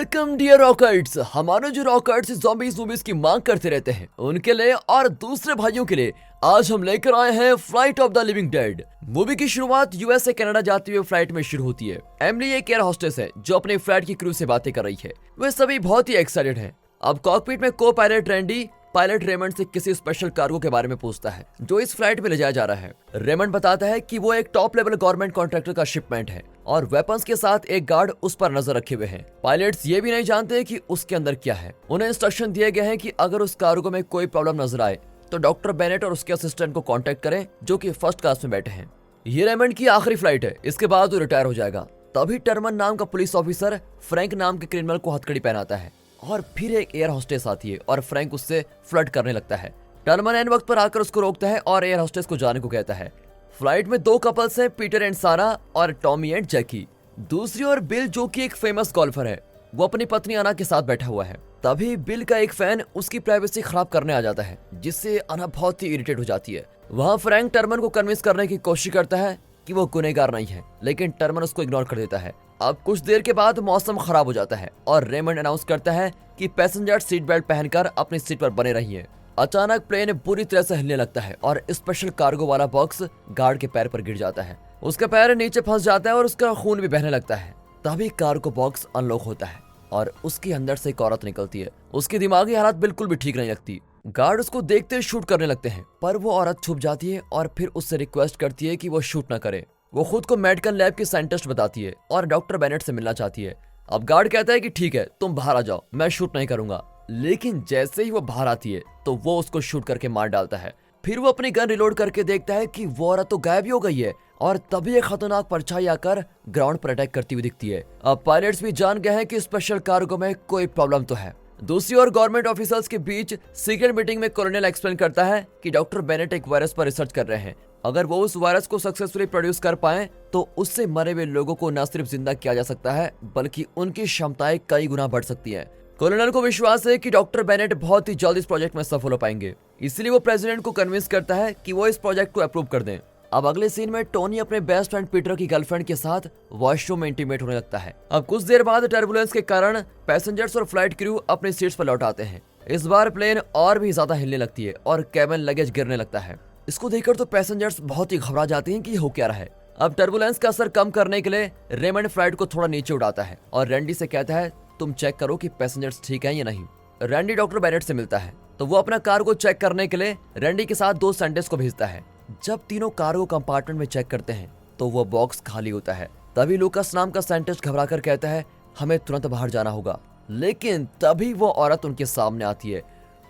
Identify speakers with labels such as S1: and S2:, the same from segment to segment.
S1: Welcome dear रॉकर्ट्स। हमारे जो रॉकर्ट्स zombies movies की मांग करते रहते हैं उनके लिए और दूसरे भाइयों के लिए आज हम लेकर आए हैं flight of the living dead. Movie की शुरुआत यूएस से कनाडा जाते हुए फ्लाइट में शुरू होती है। एमिली एक एयर होस्टेस है जो अपने फ्लाइट की क्रू से बातें कर रही है। वे सभी बहुत ही एक्साइटेड हैं। अब कॉकपिट में को पायलट रैंडी पायलट रेमंड से किसी स्पेशल कार्गो के बारे में पूछता है जो इस फ्लाइट में ले जाया जा रहा है। रेमंड बताता है कि वो एक टॉप लेवल गवर्नमेंट कॉन्ट्रैक्टर का शिपमेंट है और वेपन्स के साथ एक गार्ड उस पर नजर रखे हुए हैं। पायलट्स ये भी नहीं जानते कि उसके अंदर क्या है। उन्हें इंस्ट्रक्शन दिए गए हैं कि अगर उस कार्गो में कोई प्रॉब्लम नजर आए तो डॉक्टर बेनेट और उसके असिस्टेंट को कांटेक्ट करें जो कि फर्स्ट क्लास में बैठे हैं। ये रेमंड की आखिरी फ्लाइट है, इसके बाद वो रिटायर हो जाएगा। तभी टर्मन नाम का पुलिस ऑफिसर फ्रैंक नाम के क्रिमिनल को हथकड़ी पहनाता है और फिर एक एयर होस्टेस आती है और फ्रैंक उससे फ्लर्ट करने लगता है। टर्मन एन वक्त पर आकर उसको रोकता है और एयर होस्टेस को जाने को कहता है। फ्लाइट में दो कपल्स हैं, पीटर एंड सारा और टॉमी एंड जैकी। दूसरी ओर बिल जो कि एक फेमस गोल्फर है, वो अपनी पत्नी अना के साथ बैठा हुआ है। तभी बिल का एक फैन उसकी प्राइवेसी खराब करने आ जाता है जिससे अना बहुत ही इरिटेट हो जाती है। वहाँ फ्रैंक टर्मन को कन्विंस करने की कोशिश करता है कि वो गुनहगार नहीं है, लेकिन टर्मन उसको इग्नोर कर देता है। अब कुछ देर के बाद मौसम खराब हो जाता है और रेमंड अनाउंस करता है कि पैसेंजर सीट बेल्ट पहनकर अपनी सीट पर बने रहिए। अचानक प्लेन बुरी तरह से हिलने लगता है और स्पेशल कार्गो वाला बॉक्स गार्ड के पैर पर गिर जाता है। उसका पैर नीचे फंस जाता है और उसका खून भी बहने लगता है। तभी कार्गो बॉक्स अनलॉक होता है और उसके अंदर से एक औरत निकलती है। उसकी दिमागी हालत बिल्कुल भी ठीक नहीं लगती। गार्ड उसको देखते शूट करने लगते हैं, पर वो औरत छुप जाती है और फिर उससे रिक्वेस्ट करती है कि वो शूट ना करे। वो खुद को मेडिकल लैब की साइंटिस्ट बताती है और डॉक्टर बेनेट से मिलना चाहती है। अब गार्ड कहता है कि ठीक है, तुम बाहर आ जाओ, मैं शूट नहीं करूंगा। लेकिन जैसे ही वो बाहर आती है तो वो उसको शूट करके मार डालता है। फिर वो अपनी गन रिलोड करके देखता है कि वो औरत तो गायब ही हो गई है और तभी एक खतरनाक परछाई आकर ग्राउंड पर अटैक करती हुई दिखती है। अब पायलट्स भी जान गए हैं कि स्पेशल कार्गो में कोई प्रॉब्लम तो है। दूसरी ओर गवर्नमेंट ऑफिसर्स के बीच सीक्रेट मीटिंग में कॉलोनल एक्सप्लेन करता है कि डॉक्टर बेनेट एक वायरस पर रिसर्च कर रहे हैं। अगर वो उस वायरस को सक्सेसफुली प्रोड्यूस कर पाए तो उससे मरे हुए लोगों को न सिर्फ जिंदा किया जा सकता है बल्कि उनकी क्षमताएं कई गुना बढ़ सकती है। कॉलोनल को विश्वास है कि डॉक्टर बेनेट बहुत ही जल्द इस प्रोजेक्ट में सफल हो पाएंगे, इसलिए वो प्रेसिडेंट को कन्विंस करता है कि वो इस प्रोजेक्ट को अप्रूव कर दें। अब अगले सीन में टोनी अपने बेस्ट फ्रेंड पीटर की गर्लफ्रेंड के साथ वॉशरूम में इंटीमेट होने लगता है। अब कुछ देर बाद टर्बुलेंस के कारण पैसेंजर्स और फ्लाइट क्रू अपनी सीट्स पर लौट आते हैं। इस बार प्लेन और भी ज्यादा हिलने लगती है और केबिन लगेज गिरने लगता है। इसको देखकर तो पैसेंजर्स बहुत ही घबरा जाते हैं कि ये हो क्या रहा है। अब टर्बुलेंस का असर कम करने के लिए रेमंड फ्लाइट को थोड़ा नीचे उड़ाता है और रैंडी से कहता है तुम चेक करो कि पैसेंजर्स ठीक हैं या नहीं। रैंडी डॉक्टर बेनेट से मिलता है तो वो अपना कार को चेक करने के लिए रैंडी के साथ दो साइंटिस्ट को भेजता है। जब तीनों कार्गो कंपार्टमेंट में चेक करते हैं तो वो बॉक्स खाली होता है। तभी लूकास नाम का साइंटिस्ट घबराकर कहता है हमें तुरंत बाहर जाना होगा। लेकिन तभी वो औरत उनके सामने आती है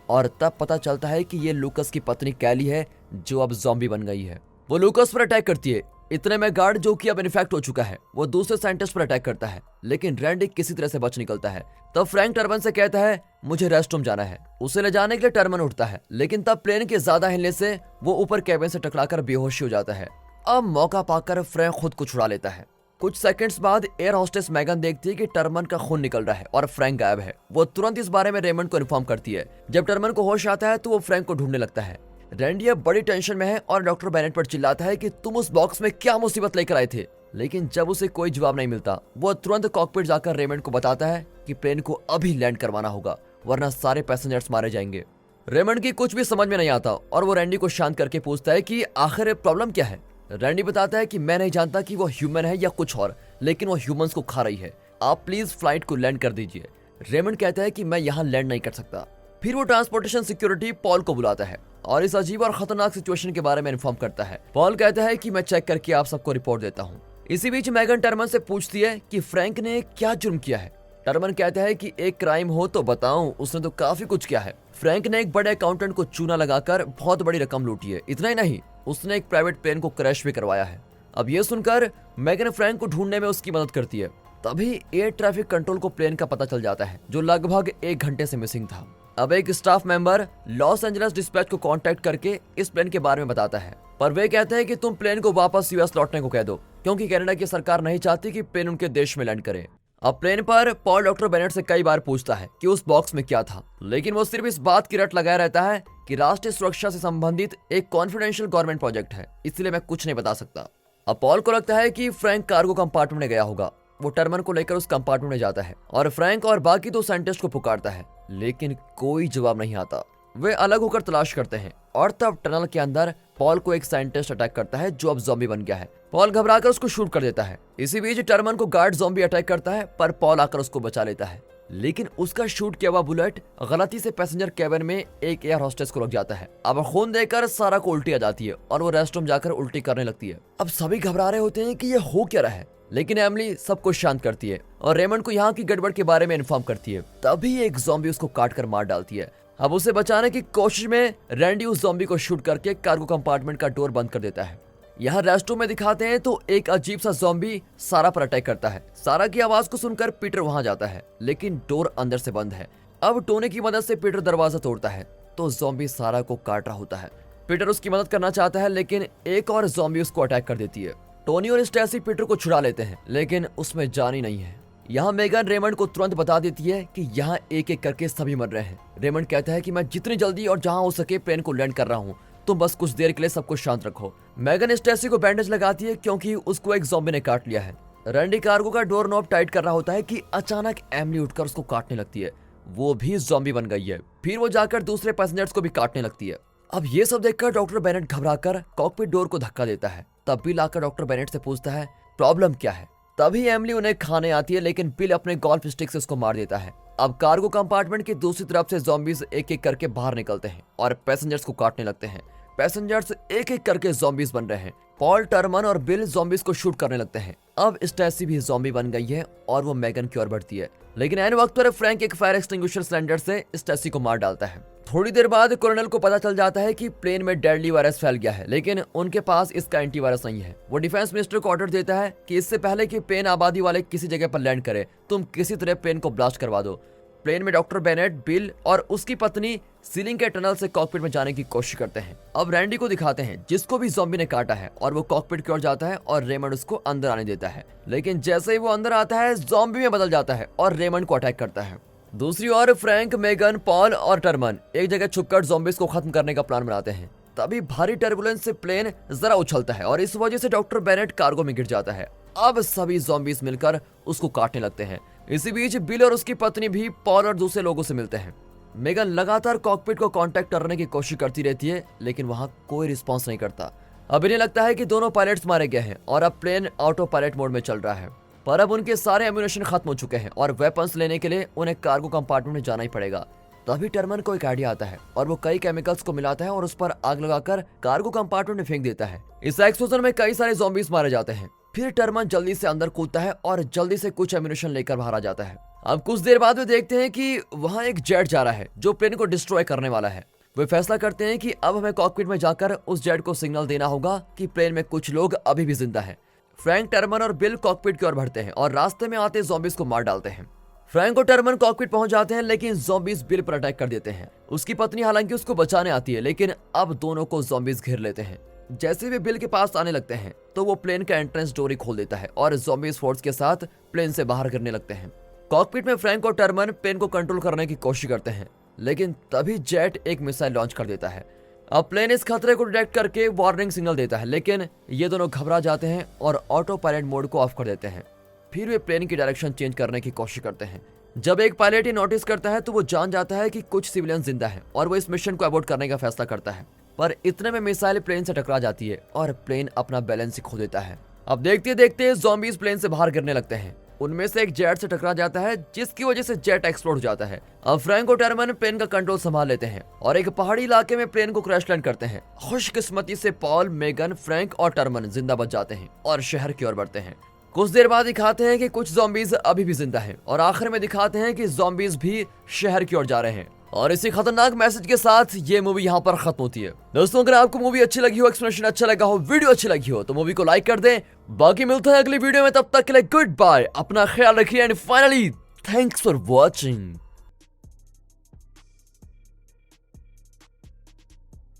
S1: और तब पता चलता है कि ये लूकास की पत्नी कैली है जो अब ज़ॉम्बी बन गई है। वो लूकास पर अटैक करती है। इतने में गार्ड जो कि अब इन्फेक्ट हो चुका है वो दूसरे साइंटिस्ट पर अटैक करता है, लेकिन रैंडी किसी तरह से बच निकलता है। तब फ्रैंक टर्मन से कहता है मुझे रेस्ट रूम जाना है। उसे ले जाने के लिए टर्मन उठता है, लेकिन तब प्लेन के ज्यादा हिलने से वो ऊपर केबिन से टकराकर बेहोशी हो जाता है। अब मौका पाकर फ्रैंक खुद को छुड़ा लेता है। कुछ सेकंड्स बाद एयर होस्टेस मैगन देखती है कि टर्मन का खून निकल रहा है और फ्रैंक गायब है। वो तुरंत इस बारे में रेमंड को इन्फॉर्म करती है। जब टर्मन को होश आता है तो वो फ्रैंक को ढूंढने लगता है। रैंडी अब बड़ी टेंशन में है और डॉक्टर बेनेट पर चिल्लाता है कि तुम उस बॉक्स में क्या मुसीबत लेकर आए थे। लेकिन जब उसे कोई जवाब नहीं मिलता वो तुरंत कॉकपिट जाकर रेमंड को बताता है कि प्लेन को अभी लैंड करवाना होगा वरना सारे पैसेंजर्स मारे जाएंगे। रेमंड की कुछ भी समझ में नहीं आता और वो रैंडी को शांत करके पूछता है कि आखिर प्रॉब्लम क्या है। रैंडी बताता है कि मैं नहीं जानता कि वो ह्यूमन है या कुछ और, लेकिन वो ह्यूमंस को खा रही है। आप प्लीज फ्लाइट को लैंड कर दीजिए। रेमंड कहता है कि मैं यहाँ लैंड नहीं कर सकता। फिर वो ट्रांसपोर्टेशन सिक्योरिटी पॉल को बुलाता है और इस अजीब और खतरनाक सिचुएशन के बारे में इन्फॉर्म करता है। पॉल कहता है कि मैं चेक करके आप सबको रिपोर्ट देता हूँ। इसी बीच मैगन टर्मन से पूछती है कि फ्रैंक ने क्या जुर्म किया है। टर्मन कहता है कि एक क्राइम हो तो बताऊं, उसने तो काफी कुछ किया है। फ्रैंक ने एक बड़े अकाउंटेंट को चूना लगाकर बहुत बड़ी रकम लूटी है। इतना ही नहीं, उसने एक प्राइवेट प्लेन को क्रैश भी करवाया है। अब ये सुनकर मैगन फ्रैंक को ढूंढने में उसकी मदद करती है। तभी एयर ट्रैफिक कंट्रोल को प्लेन का पता चल जाता है जो लगभग 1 घंटे से मिसिंग था। अब एक staff member Los Angeles dispatch को कांटेक्ट करके इस प्लेन के बारे में बताता है, पर वे कहते हैं कि तुम प्लेन को वापस यूएस लौटने को कह दो क्योंकि कनाडा की सरकार नहीं चाहती कि प्लेन उनके देश में लैंड करे। अब प्लेन पर पॉल डॉक्टर बेनेट से कई बार पूछता है कि उस बॉक्स में क्या था, लेकिन वो सिर्फ इस बात की रट लगाया रहता है कि राष्ट्रीय सुरक्षा से संबंधित एक कॉन्फिडेंशियल गवर्नमेंट प्रोजेक्ट है, इसलिए मैं कुछ नहीं बता सकता। अब पॉल को लगता है कि फ्रैंक कार्गो कंपार्टमेंट में गया होगा वो टर्मन को लेकर उस कंपार्टमेंट में जाता है और फ्रैंक और बाकी 2 साइंटिस्ट को पुकारता है, लेकिन कोई जवाब नहीं आता। वे अलग होकर तलाश करते हैं और तब टनल के अंदर पॉल को एक साइंटिस्ट अटैक करता है जो अब ज़ॉम्बी बन गया है। पॉल घबराकर उसको शूट कर देता है। इसी बीच टर्मन को गार्ड ज़ॉम्बी अटैक करता है, पर पॉल आकर उसको बचा लेता है, लेकिन उसका शूट किया हुआ बुलेट गलती से पैसेंजर कैबिन में एक एयर होस्टेस को लग जाता है। अब खून देकर सारा को उल्टी आ जाती है और वो रेस्टरूम जाकर उल्टी करने लगती है। अब सभी घबरा रहे होते हैं कि ये हो क्या रहा है, लेकिन एमिली सबको शांत करती है और रेमंड को यहाँ की गड़बड़ के बारे में इन्फॉर्म करती है। तभी एक ज़ॉम्बी उसको काट कर मार डालती है। अब उसे बचाने की कोशिश में रैंडी उस ज़ॉम्बी को शूट करके कार्गो कंपार्टमेंट का डोर बंद कर देता है। यहाँ रेस्टरूम में दिखाते हैं तो एक अजीब सा ज़ॉम्बी सारा पर अटैक करता है। सारा की आवाज को सुनकर पीटर वहां जाता है, लेकिन डोर अंदर से बंद है। अब टोनी की मदद से पीटर दरवाजा तोड़ता है तो ज़ॉम्बी सारा को काट रहा होता है। पीटर उसकी मदद करना चाहता है, लेकिन एक और ज़ॉम्बी उसको अटैक कर देती है। टोनी और स्टेसी पीटर को छुड़ा लेते हैं, लेकिन उसमें जान ही नहीं है। यहाँ मेगन रेमंड को तुरंत बता देती है कि यहाँ एक एक करके सभी मर रहे हैं। रेमंड कहता है कि मैं जितनी जल्दी और जहाँ हो सके प्लेन को लैंड कर रहा हूँ, तुम बस कुछ देर के लिए सबको शांत रखो। मेगन स्टेसी को बैंडेज लगाती है क्योंकि उसको एक ज़ॉम्बी ने काट लिया है। रैंडी कार्गो का डोर नॉब टाइट कर रहा होता है कि अचानक एमिली उठकर उसको काटने लगती है। वो भी ज़ॉम्बी बन गई है। फिर वो जाकर दूसरे पैसेंजर्स को भी काटने लगती है। अब ये सब देखकर डॉक्टर बेनेट घबराकर कॉकपिट डोर को धक्का देता है। तब बिल आकर डॉक्टर बेनेट से पूछता है प्रॉब्लम क्या है। तभी एमिली उन्हें खाने आती है, लेकिन बिल अपने गोल्फ स्टिक से उसको मार देता है। अब कार्गो कंपार्टमेंट की दूसरी तरफ से ज़ॉम्बीज एक एक करके बाहर निकलते हैं और पैसेंजर्स को काटने लगते हैं। पैसेंजर्स एक एक करके ज़ॉम्बीज बन रहे हैं। पॉल, टर्मन और बिल ज़ॉम्बीज को शूट करने लगते हैं। अब स्टेसी भी ज़ॉम्बी बन गई है और वो मेगन की ओर बढ़ती है, लेकिन ऐन वक्त पर फ्रैंक एक फायर एक्सटिंग्विशर सिलेंडर से स्टेसी को मार डालता है। थोड़ी देर बाद कर्नल को पता चल जाता है कि प्लेन में डेडली वायरस फैल गया है, लेकिन उनके पास इसका एंटीवायरस नहीं है। वो डिफेंस मिनिस्टर को ऑर्डर देता है कि इससे पहले कि प्लेन आबादी वाले किसी जगह पर लैंड करे, तुम किसी तरह प्लेन को ब्लास्ट करवा दो। प्लेन में डॉक्टर बेनेट, बिल और उसकी पत्नी सीलिंग के टनल से कॉकपिट में जाने की कोशिश करते हैं। अब रैंडी को दिखाते हैं जिसको भी ज़ॉम्बी ने काटा है, और वो कॉकपिट की ओर जाता है और रेमंड उसको अंदर आने देता है, लेकिन जैसे ही वो अंदर आता है ज़ॉम्बी में बदल जाता है और रेमंड को अटैक करता है। दूसरी ओर फ्रैंक, मेगन, पॉल और टर्मन एक जगह छुपकर ज़ॉम्बीज को खत्म करने का प्लान बनाते हैं। तभी भारी टर्बुलेंस से प्लेन जरा उछलता है और इस वजह से डॉक्टर बेनेट कार्गो में गिर जाता है। अब सभी ज़ॉम्बीज मिलकर उसको काटने लगते हैं। इसी बीच बिल और उसकी पत्नी भी पॉल और दूसरे लोगों से मिलते हैं। मेगन लगातार कॉकपिट को कांटेक्ट करने की कोशिश करती रहती है, लेकिन वहां कोई रिस्पांस नहीं करता। अब इन्हें लगता है कि दोनों पायलट्स मारे गए हैं और अब प्लेन ऑटो पायलट मोड में चल रहा है। पर अब उनके सारे एम्यूनेशन खत्म हो चुके हैं और वेपन्स लेने के लिए उन्हें कार्गो कंपार्टमेंट में जाना ही पड़ेगा। तभी टर्मन को एक आइडिया आता है और वो कई केमिकल्स को मिलाता है और उस पर आग लगाकर कार्गो कंपार्टमेंट में फेंक देता है। इस एक्सप्लोजन में कई सारे ज़ॉम्बीज मारे जाते हैं। फिर टर्मन जल्दी से अंदर कूदता है और जल्दी से कुछ एम्यूनेशन लेकर बाहर आ जाता है। अब कुछ देर बाद वे देखते हैं कि वहां एक जेट जा रहा है जो प्लेन को डिस्ट्रॉय करने वाला है। वे फैसला करते हैं कि अब हमें कॉकपिट में जाकर उस जेट को सिग्नल देना होगा कि प्लेन में कुछ लोग अभी भी जिंदा हैं। फ्रैंक, टर्मन और बिल कॉकपिट की ओर बढ़ते हैं और रास्ते में आते ज़ॉम्बीज को मार डालते हैं। फ्रैंक और टर्मन कॉकपिट पहुंच जाते हैं, लेकिन ज़ॉम्बीज बिल पर अटैक कर देते हैं। उसकी पत्नी हालांकि उसको बचाने आती है, लेकिन अब दोनों को ज़ॉम्बीज घेर लेते हैं। जैसे वे बिल के पास आने लगते हैं तो वो प्लेन का एंट्रेंस डोर ही खोल देता है और ज़ॉम्बीज फोर्स के साथ प्लेन से बाहर गिरने लगते हैं। कॉकपिट में फ्रैंक और टर्मन प्लेन को कंट्रोल करने की कोशिश करते हैं, लेकिन तभी जेट एक मिसाइल लॉन्च कर देता है। अब प्लेन इस खतरे को डिटेक्ट करके वार्निंग सिग्नल देता है, लेकिन ये दोनों घबरा जाते हैं और ऑटो पायलट मोड को ऑफ कर देते हैं। फिर वे प्लेन की डायरेक्शन चेंज करने की कोशिश करते हैं। जब एक पायलट ये नोटिस करता है तो वो जान जाता है कि कुछ सिविलियन जिंदा हैं और वो इस मिशन को अबॉर्ट करने का फैसला करता है। पर इतने में मिसाइल प्लेन से टकरा जाती है और प्लेन अपना बैलेंस ही खो देता है। अब देखते देखते ज़ॉम्बीज प्लेन से बाहर गिरने लगते हैं। उनमें से एक जेट से टकरा जाता है, जिसकी वजह से जेट एक्सप्लोड हो जाता है। अब फ्रैंक और टर्मन प्लेन का कंट्रोल संभाल लेते हैं और एक पहाड़ी इलाके में प्लेन को क्रैश लैंड करते हैं। खुशकिस्मती से पॉल, मेगन, फ्रैंक और टर्मन जिंदा बच जाते हैं और शहर की ओर बढ़ते हैं। कुछ देर बाद दिखाते हैं कि कुछ ज़ॉम्बीज अभी भी जिंदा हैं और आखिर में दिखाते हैं कि ज़ॉम्बीज भी शहर की ओर जा रहे हैं। और इसी खतरनाक मैसेज के साथ ये मूवी यहाँ पर खत्म होती है। दोस्तों, अगर आपको मूवी अच्छी लगी हो, एक्सप्लेनेशन अच्छा लगा हो, वीडियो अच्छी लगी हो, तो मूवी को लाइक कर दें। बाकी मिलता है अगली वीडियो में, तब तक के लिए गुड बाय, अपना ख्याल रखिए and finally thanks for watching.